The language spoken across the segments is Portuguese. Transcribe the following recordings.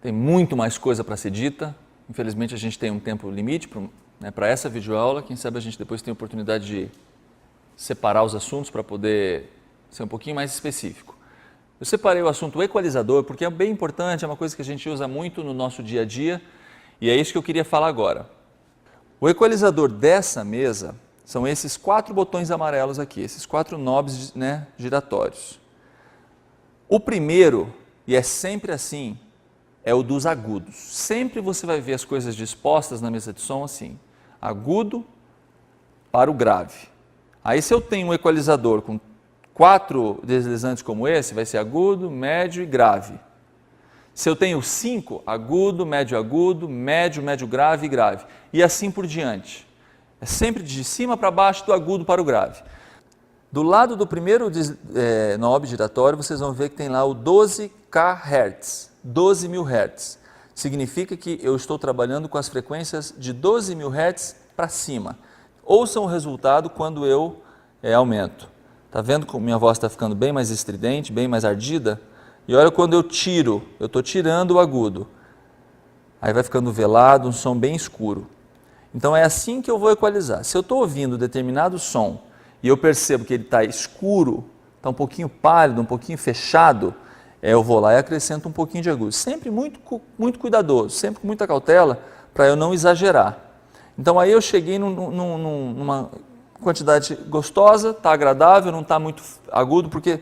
tem muito mais coisa para ser dita. Infelizmente a gente tem um tempo limite para essa videoaula. Quem sabe a gente depois tem a oportunidade de separar os assuntos para poder ser um pouquinho mais específico. Eu separei o assunto equalizador porque é bem importante, é uma coisa que a gente usa muito no nosso dia a dia e é isso que eu queria falar agora. O equalizador dessa mesa são esses 4 botões amarelos aqui, esses 4 knobs, giratórios. O primeiro, e é sempre assim, é o dos agudos. Sempre você vai ver as coisas dispostas na mesa de som assim, agudo para o grave. Aí se eu tenho um equalizador com 4 deslizantes como esse, vai ser agudo, médio e grave. Se eu tenho 5, agudo, médio grave e grave. E assim por diante. É sempre de cima para baixo, do agudo para o grave. Do lado do primeiro knob giratório, vocês vão ver que tem lá o 12 kHz, 12.000 Hz. Significa que eu estou trabalhando com as frequências de 12.000 Hz para cima. Ouçam o resultado quando eu aumento. Está vendo como minha voz está ficando bem mais estridente, bem mais ardida? E olha quando eu tiro, eu estou tirando o agudo. Aí vai ficando velado, um som bem escuro. Então é assim que eu vou equalizar. Se eu estou ouvindo determinado som e eu percebo que ele está escuro, está um pouquinho pálido, um pouquinho fechado, eu vou lá e acrescento um pouquinho de agudo. Sempre muito cuidadoso, sempre com muita cautela para eu não exagerar. Então aí eu cheguei numa quantidade gostosa, está agradável, não está muito agudo, porque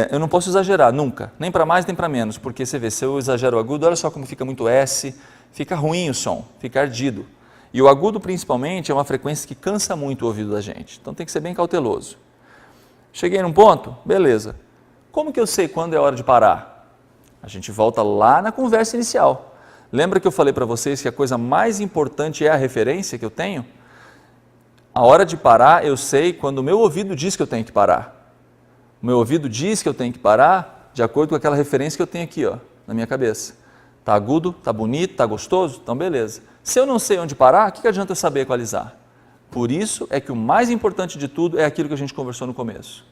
eu não posso exagerar, nunca, nem para mais nem para menos, porque você vê, se eu exagero o agudo, olha só como fica muito S, fica ruim o som, fica ardido. E o agudo principalmente é uma frequência que cansa muito o ouvido da gente, então tem que ser bem cauteloso. Cheguei num ponto? Beleza. Como que eu sei quando é hora de parar? A gente volta lá na conversa inicial. Lembra que eu falei para vocês que a coisa mais importante é a referência que eu tenho? A hora de parar eu sei quando o meu ouvido diz que eu tenho que parar. O meu ouvido diz que eu tenho que parar de acordo com aquela referência que eu tenho aqui, na minha cabeça. Está agudo, está bonito, está gostoso? Então beleza. Se eu não sei onde parar, o que adianta eu saber equalizar? Por isso é que o mais importante de tudo é aquilo que a gente conversou no começo.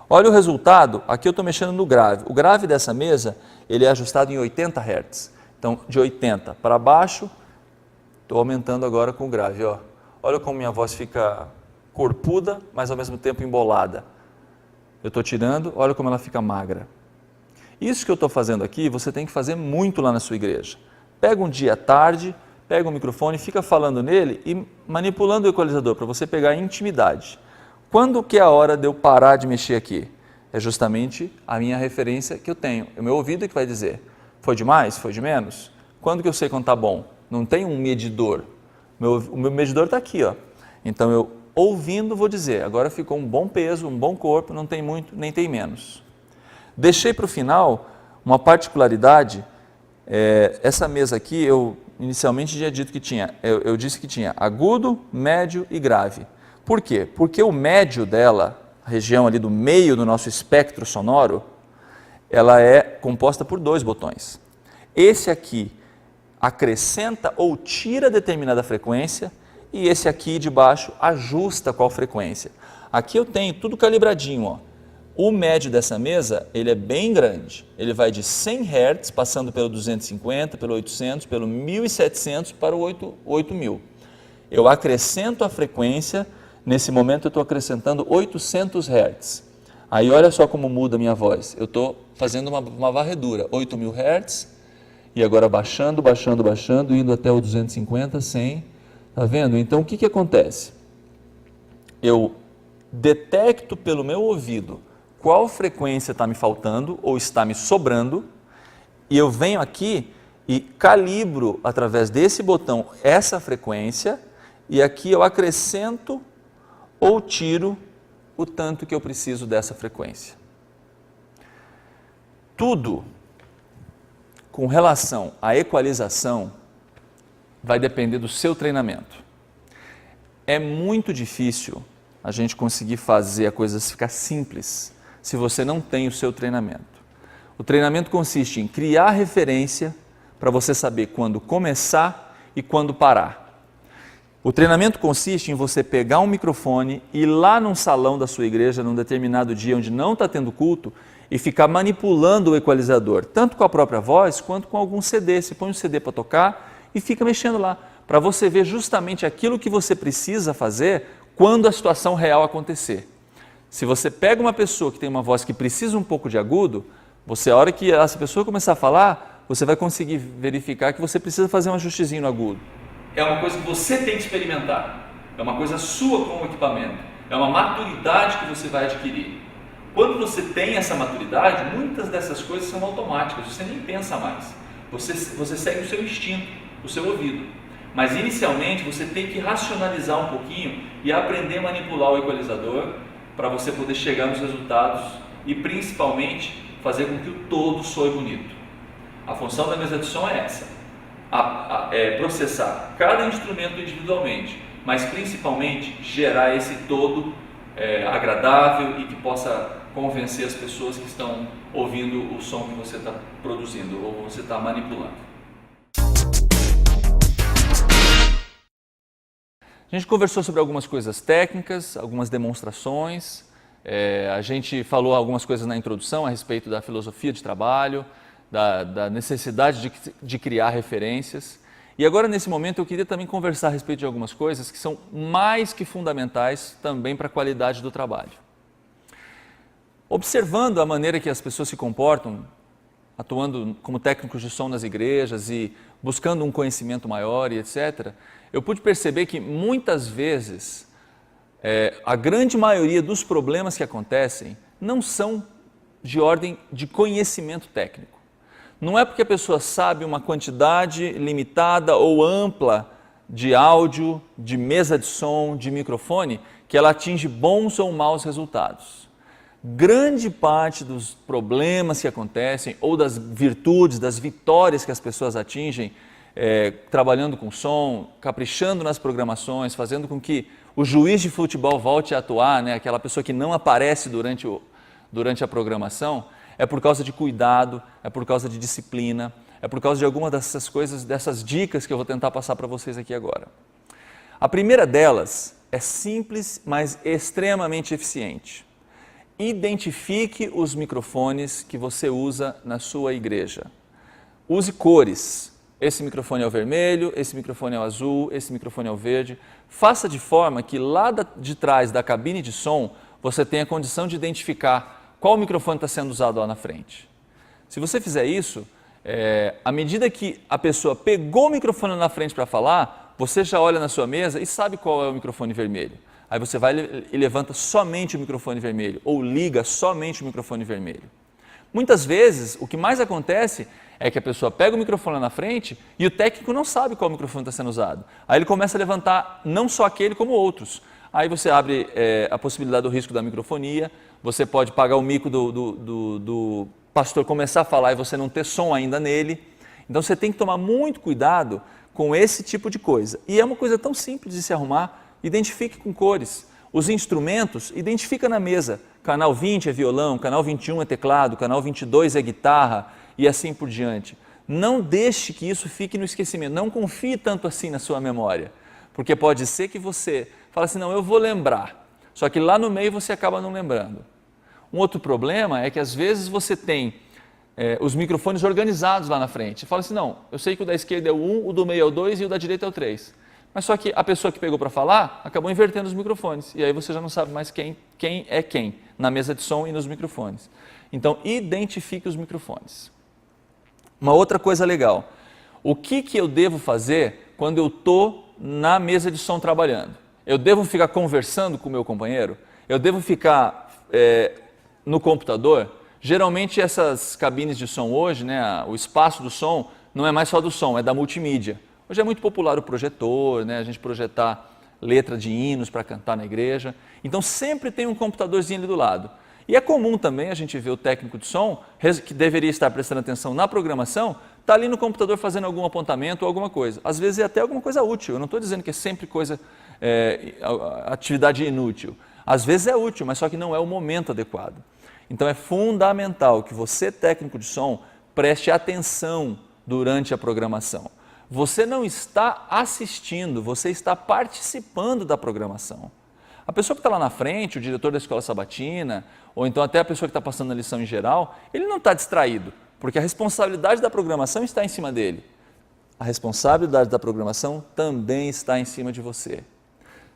Olha o resultado, aqui eu estou mexendo no grave. O grave dessa mesa, ele é ajustado em 80 Hz. Então, de 80 para baixo, estou aumentando agora com o grave. Olha como minha voz fica corpuda, mas ao mesmo tempo embolada. Eu estou tirando, olha como ela fica magra. Isso que eu estou fazendo aqui, você tem que fazer muito lá na sua igreja. Pega um dia à tarde, pega o microfone, fica falando nele e manipulando o equalizador para você pegar intimidade. Quando que é a hora de eu parar de mexer aqui? É justamente a minha referência que eu tenho. O meu ouvido que vai dizer, foi de mais, foi de menos? Quando que eu sei quando está bom? Não tem um medidor. O meu medidor está aqui. Então eu, ouvindo, vou dizer, agora ficou um bom peso, um bom corpo, não tem muito, nem tem menos. Deixei para o final uma particularidade. Essa mesa aqui, eu inicialmente já dito que tinha, eu disse que tinha agudo, médio e grave. Por quê? Porque o médio dela, a região ali do meio do nosso espectro sonoro, ela é composta por 2 botões. Esse aqui acrescenta ou tira determinada frequência e esse aqui de baixo ajusta qual frequência. Aqui eu tenho tudo calibradinho. O médio dessa mesa, ele é bem grande. Ele vai de 100 Hz, passando pelo 250, pelo 800, pelo 1700 para o 8000. Eu acrescento a frequência. Nesse momento eu estou acrescentando 800 Hz. Aí olha só como muda a minha voz. Eu estou fazendo uma varredura, 8.000 Hz, e agora baixando, indo até o 250, 100. Está vendo? Então o que acontece? Eu detecto pelo meu ouvido qual frequência está me faltando ou está me sobrando, e eu venho aqui e calibro através desse botão essa frequência, e aqui eu acrescento ou tiro o tanto que eu preciso dessa frequência. Tudo com relação à equalização vai depender do seu treinamento. É muito difícil a gente conseguir fazer a coisa ficar simples se você não tem o seu treinamento. O treinamento consiste em criar referência para você saber quando começar e quando parar. O treinamento consiste em você pegar um microfone e ir lá num salão da sua igreja, num determinado dia onde não está tendo culto, e ficar manipulando o equalizador, tanto com a própria voz quanto com algum CD. Você põe um CD para tocar e fica mexendo lá, para você ver justamente aquilo que você precisa fazer quando a situação real acontecer. Se você pega uma pessoa que tem uma voz que precisa um pouco de agudo, você, a hora que essa pessoa começar a falar, você vai conseguir verificar que você precisa fazer um ajustezinho no agudo. É uma coisa que você tem que experimentar, é uma coisa sua com o equipamento, é uma maturidade que você vai adquirir. Quando você tem essa maturidade, muitas dessas coisas são automáticas, você nem pensa mais, você segue o seu instinto, o seu ouvido. Mas inicialmente você tem que racionalizar um pouquinho e aprender a manipular o equalizador para você poder chegar nos resultados e principalmente fazer com que o todo soe bonito. A função da mesa de som é essa, é processar cada instrumento individualmente, mas principalmente gerar esse todo agradável e que possa convencer as pessoas que estão ouvindo o som que você está produzindo ou você está manipulando. A gente conversou sobre algumas coisas técnicas, algumas demonstrações, a gente falou algumas coisas na introdução a respeito da filosofia de trabalho, da necessidade de criar referências. E agora, nesse momento, eu queria também conversar a respeito de algumas coisas que são mais que fundamentais também para a qualidade do trabalho. Observando a maneira que as pessoas se comportam, atuando como técnicos de som nas igrejas e buscando um conhecimento maior e etc., eu pude perceber que muitas vezes a grande maioria dos problemas que acontecem não são de ordem de conhecimento técnico. Não é porque a pessoa sabe uma quantidade limitada ou ampla de áudio, de mesa de som, de microfone, que ela atinge bons ou maus resultados. Grande parte dos problemas que acontecem, ou das virtudes, das vitórias que as pessoas atingem, trabalhando com som, caprichando nas programações, fazendo com que o juiz de futebol volte a atuar, né, aquela pessoa que não aparece durante a programação, é por causa de cuidado, é por causa de disciplina, é por causa de alguma dessas coisas, dessas dicas que eu vou tentar passar para vocês aqui agora. A primeira delas é simples, mas extremamente eficiente. Identifique os microfones que você usa na sua igreja. Use cores. Esse microfone é o vermelho, esse microfone é o azul, esse microfone é o verde. Faça de forma que lá de trás da cabine de som você tenha condição de identificar qual microfone está sendo usado lá na frente. Se você fizer isso, à medida que a pessoa pegou o microfone na frente para falar, você já olha na sua mesa e sabe qual é o microfone vermelho. Aí você vai e levanta somente o microfone vermelho, ou liga somente o microfone vermelho. Muitas vezes, o que mais acontece é que a pessoa pega o microfone lá na frente e o técnico não sabe qual microfone está sendo usado. Aí ele começa a levantar não só aquele, como outros. Aí você abre a possibilidade do risco da microfonia, você pode pagar o mico do pastor começar a falar e você não ter som ainda nele. Então você tem que tomar muito cuidado com esse tipo de coisa. E é uma coisa tão simples de se arrumar. Identifique com cores. Os instrumentos, identifica na mesa. Canal 20 é violão, canal 21 é teclado, canal 22 é guitarra e assim por diante. Não deixe que isso fique no esquecimento. Não confie tanto assim na sua memória. Porque pode ser que você fale assim, não, eu vou lembrar. Só que lá no meio você acaba não lembrando. Um outro problema é que às vezes você tem os microfones organizados lá na frente. Você fala assim, não, eu sei que o da esquerda é o 1, o do meio é o 2 e o da direita é o 3. Mas só que a pessoa que pegou para falar acabou invertendo os microfones. E aí você já não sabe mais quem é quem na mesa de som e nos microfones. Então, identifique os microfones. Uma outra coisa legal. O que eu devo fazer quando eu estou na mesa de som trabalhando? Eu devo ficar conversando com o meu companheiro? Eu devo ficar no computador? Geralmente essas cabines de som hoje, né, o espaço do som não é mais só do som, é da multimídia. Hoje é muito popular o projetor, né, a gente projetar letra de hinos para cantar na igreja. Então sempre tem um computadorzinho ali do lado. E é comum também a gente ver o técnico de som, que deveria estar prestando atenção na programação, está ali no computador fazendo algum apontamento ou alguma coisa. Às vezes é até alguma coisa útil, eu não estou dizendo que é sempre atividade inútil. Às vezes é útil, mas só que não é o momento adequado. Então é fundamental que você, técnico de som, preste atenção durante a programação. Você não está assistindo, você está participando da programação. A pessoa que está lá na frente, o diretor da escola sabatina, ou então até a pessoa que está passando a lição em geral, ele não está distraído, porque a responsabilidade da programação está em cima dele. A responsabilidade da programação também está em cima de você.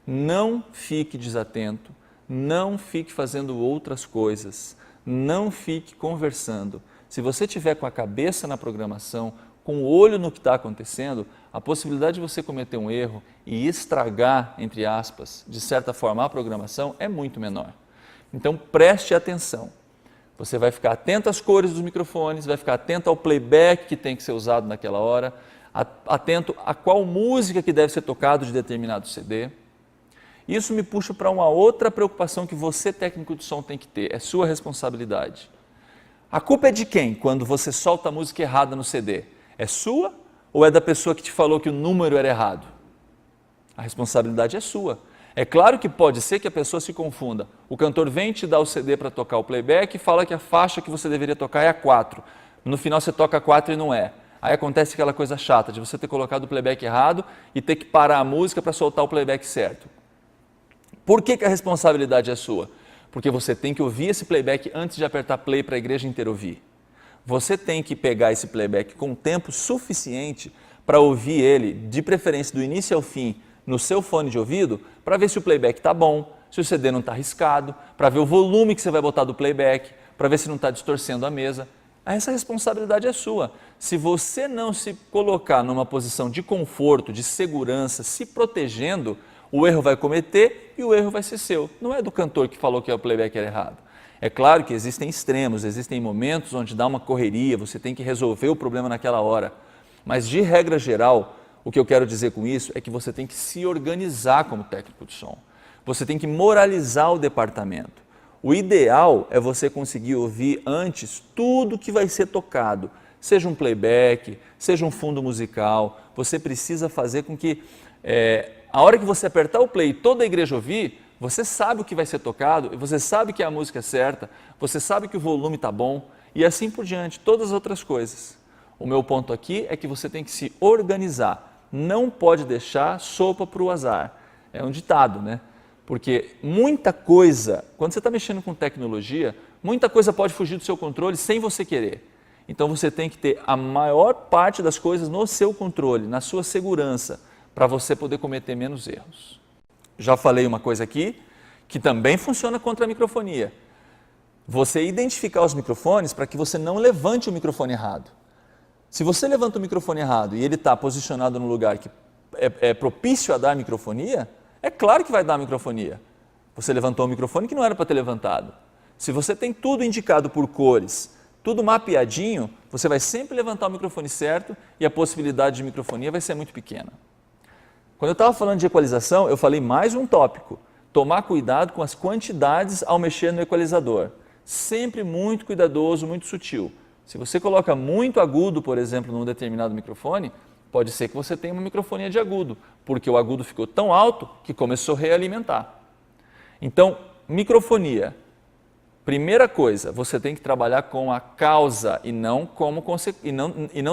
Não fique desatento, não fique fazendo outras coisas, não fique conversando. Se você estiver com a cabeça na programação, com o olho no que está acontecendo, a possibilidade de você cometer um erro e estragar, entre aspas, de certa forma, a programação é muito menor. Então preste atenção. Você vai ficar atento às cores dos microfones, vai ficar atento ao playback que tem que ser usado naquela hora, atento a qual música que deve ser tocado de determinado CD. Isso me puxa para uma outra preocupação que você, técnico de som, tem que ter, é sua responsabilidade. A culpa é de quem quando você solta a música errada no CD? É sua ou é da pessoa que te falou que o número era errado? A responsabilidade é sua. É claro que pode ser que a pessoa se confunda. O cantor vem te dar o CD para tocar o playback e fala que a faixa que você deveria tocar é a 4. No final você toca a 4 e não é. Aí acontece aquela coisa chata de você ter colocado o playback errado e ter que parar a música para soltar o playback certo. Por que a responsabilidade é sua? Porque você tem que ouvir esse playback antes de apertar play para a igreja inteira ouvir. Você tem que pegar esse playback com tempo suficiente para ouvir ele, de preferência do início ao fim, no seu fone de ouvido, para ver se o playback está bom, se o CD não está arriscado, para ver o volume que você vai botar do playback, para ver se não está distorcendo a mesa. Essa responsabilidade é sua. Se você não se colocar numa posição de conforto, de segurança, se protegendo, o erro vai cometer e o erro vai ser seu. Não é do cantor que falou que o playback era errado. É claro que existem extremos, existem momentos onde dá uma correria, você tem que resolver o problema naquela hora. Mas, de regra geral, o que eu quero dizer com isso é que você tem que se organizar como técnico de som. Você tem que moralizar o departamento. O ideal é você conseguir ouvir antes tudo que vai ser tocado. Seja um playback, seja um fundo musical. Você precisa fazer com que, a hora que você apertar o play e toda a igreja ouvir, você sabe o que vai ser tocado, você sabe que é a música certa, você sabe que o volume está bom e assim por diante, todas as outras coisas. O meu ponto aqui é que você tem que se organizar, não pode deixar sopa para o azar. É um ditado, né? Porque muita coisa, quando você está mexendo com tecnologia, muita coisa pode fugir do seu controle sem você querer. Então você tem que ter a maior parte das coisas no seu controle, na sua segurança, para você poder cometer menos erros. Já falei uma coisa aqui, que também funciona contra a microfonia. Você identificar os microfones para que você não levante o microfone errado. Se você levanta o microfone errado e ele está posicionado no lugar que é propício a dar microfonia, é claro que vai dar microfonia. Você levantou o microfone que não era para ter levantado. Se você tem tudo indicado por cores, tudo mapeadinho, você vai sempre levantar o microfone certo e a possibilidade de microfonia vai ser muito pequena. Quando eu estava falando de equalização, eu falei mais um tópico. Tomar cuidado com as quantidades ao mexer no equalizador. Sempre muito cuidadoso, muito sutil. Se você coloca muito agudo, por exemplo, num determinado microfone, pode ser que você tenha uma microfonia de agudo, porque o agudo ficou tão alto que começou a realimentar. Então, microfonia. Primeira coisa, você tem que trabalhar com a causa e não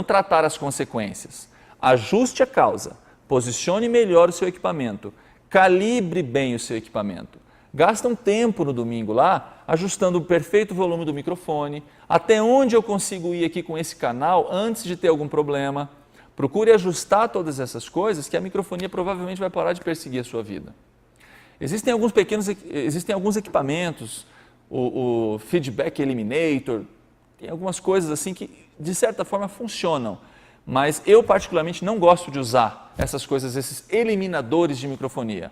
tratar as consequências. Ajuste a causa. Posicione melhor o seu equipamento, calibre bem o seu equipamento. Gasta um tempo no domingo lá, ajustando o perfeito volume do microfone, até onde eu consigo ir aqui com esse canal antes de ter algum problema. Procure ajustar todas essas coisas que a microfonia provavelmente vai parar de perseguir a sua vida. Existem alguns equipamentos, o Feedback Eliminator, tem algumas coisas assim que de certa forma funcionam. Mas eu particularmente não gosto de usar essas coisas, esses eliminadores de microfonia.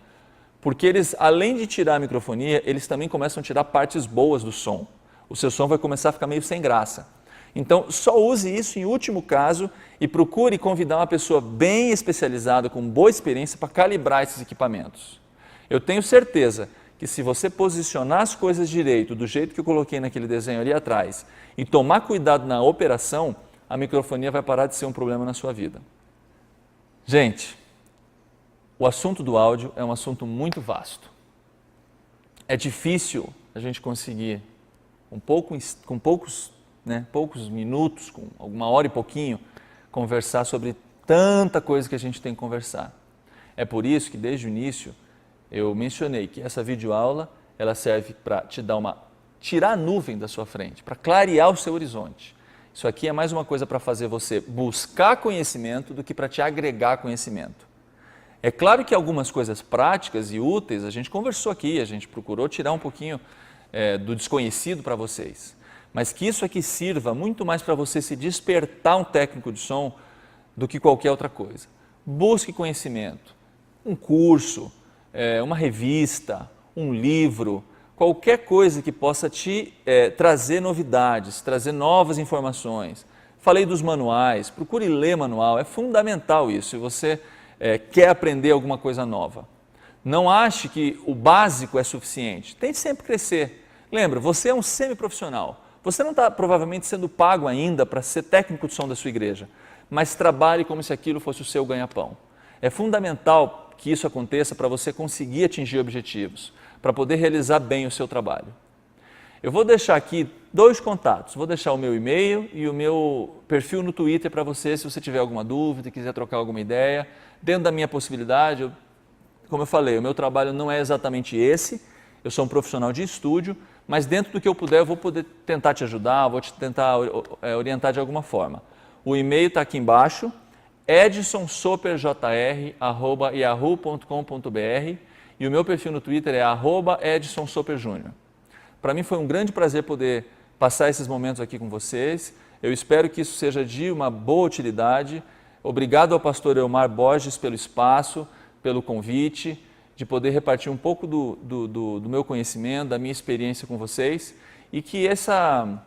Porque eles, além de tirar a microfonia, eles também começam a tirar partes boas do som. O seu som vai começar a ficar meio sem graça. Então, só use isso em último caso e procure convidar uma pessoa bem especializada, com boa experiência, para calibrar esses equipamentos. Eu tenho certeza que se você posicionar as coisas direito, do jeito que eu coloquei naquele desenho ali atrás, e tomar cuidado na operação, a microfonia vai parar de ser um problema na sua vida. Gente, o assunto do áudio é um assunto muito vasto. É difícil a gente conseguir, com poucos minutos, com alguma hora e pouquinho, conversar sobre tanta coisa que a gente tem que conversar. É por isso que desde o início eu mencionei que essa videoaula ela serve para te dar tirar a nuvem da sua frente, para clarear o seu horizonte. Isso aqui é mais uma coisa para fazer você buscar conhecimento do que para te agregar conhecimento. É claro que algumas coisas práticas e úteis a gente conversou aqui, a gente procurou tirar um pouquinho do desconhecido para vocês, mas que isso aqui sirva muito mais para você se despertar um técnico de som do que qualquer outra coisa. Busque conhecimento, um curso, uma revista, um livro, qualquer coisa que possa te trazer novidades, trazer novas informações. Falei dos manuais, procure ler manual, é fundamental isso, se você quer aprender alguma coisa nova. Não ache que o básico é suficiente, tente sempre crescer. Lembra, você é um semiprofissional, você não está provavelmente sendo pago ainda para ser técnico de som da sua igreja, mas trabalhe como se aquilo fosse o seu ganha-pão. É fundamental que isso aconteça para você conseguir atingir objetivos, para poder realizar bem o seu trabalho. Eu vou deixar aqui 2 contatos, vou deixar o meu e-mail e o meu perfil no Twitter para você, se você tiver alguma dúvida, quiser trocar alguma ideia. Dentro da minha possibilidade, como eu falei, o meu trabalho não é exatamente esse, eu sou um profissional de estúdio, mas dentro do que eu puder, eu vou poder tentar te ajudar, vou te tentar orientar de alguma forma. O e-mail está aqui embaixo, edsonsoperjr@yahoo.com.br e o meu perfil no Twitter é @edsonsoperjr. Para mim foi um grande prazer poder passar esses momentos aqui com vocês. Eu espero que isso seja de uma boa utilidade. Obrigado ao pastor Elmar Borges pelo espaço, pelo convite, de poder repartir um pouco do meu conhecimento, da minha experiência com vocês e que essa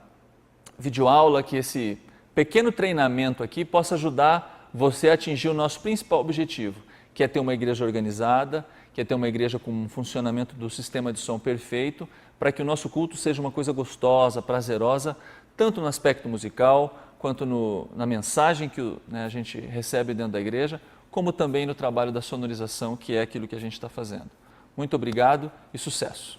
videoaula, que esse pequeno treinamento aqui possa ajudar você a atingir o nosso principal objetivo, que é ter uma igreja organizada, que é ter uma igreja com um funcionamento do sistema de som perfeito, para que o nosso culto seja uma coisa gostosa, prazerosa, tanto no aspecto musical, quanto na mensagem que a gente recebe dentro da igreja, como também no trabalho da sonorização, que é aquilo que a gente está fazendo. Muito obrigado e sucesso!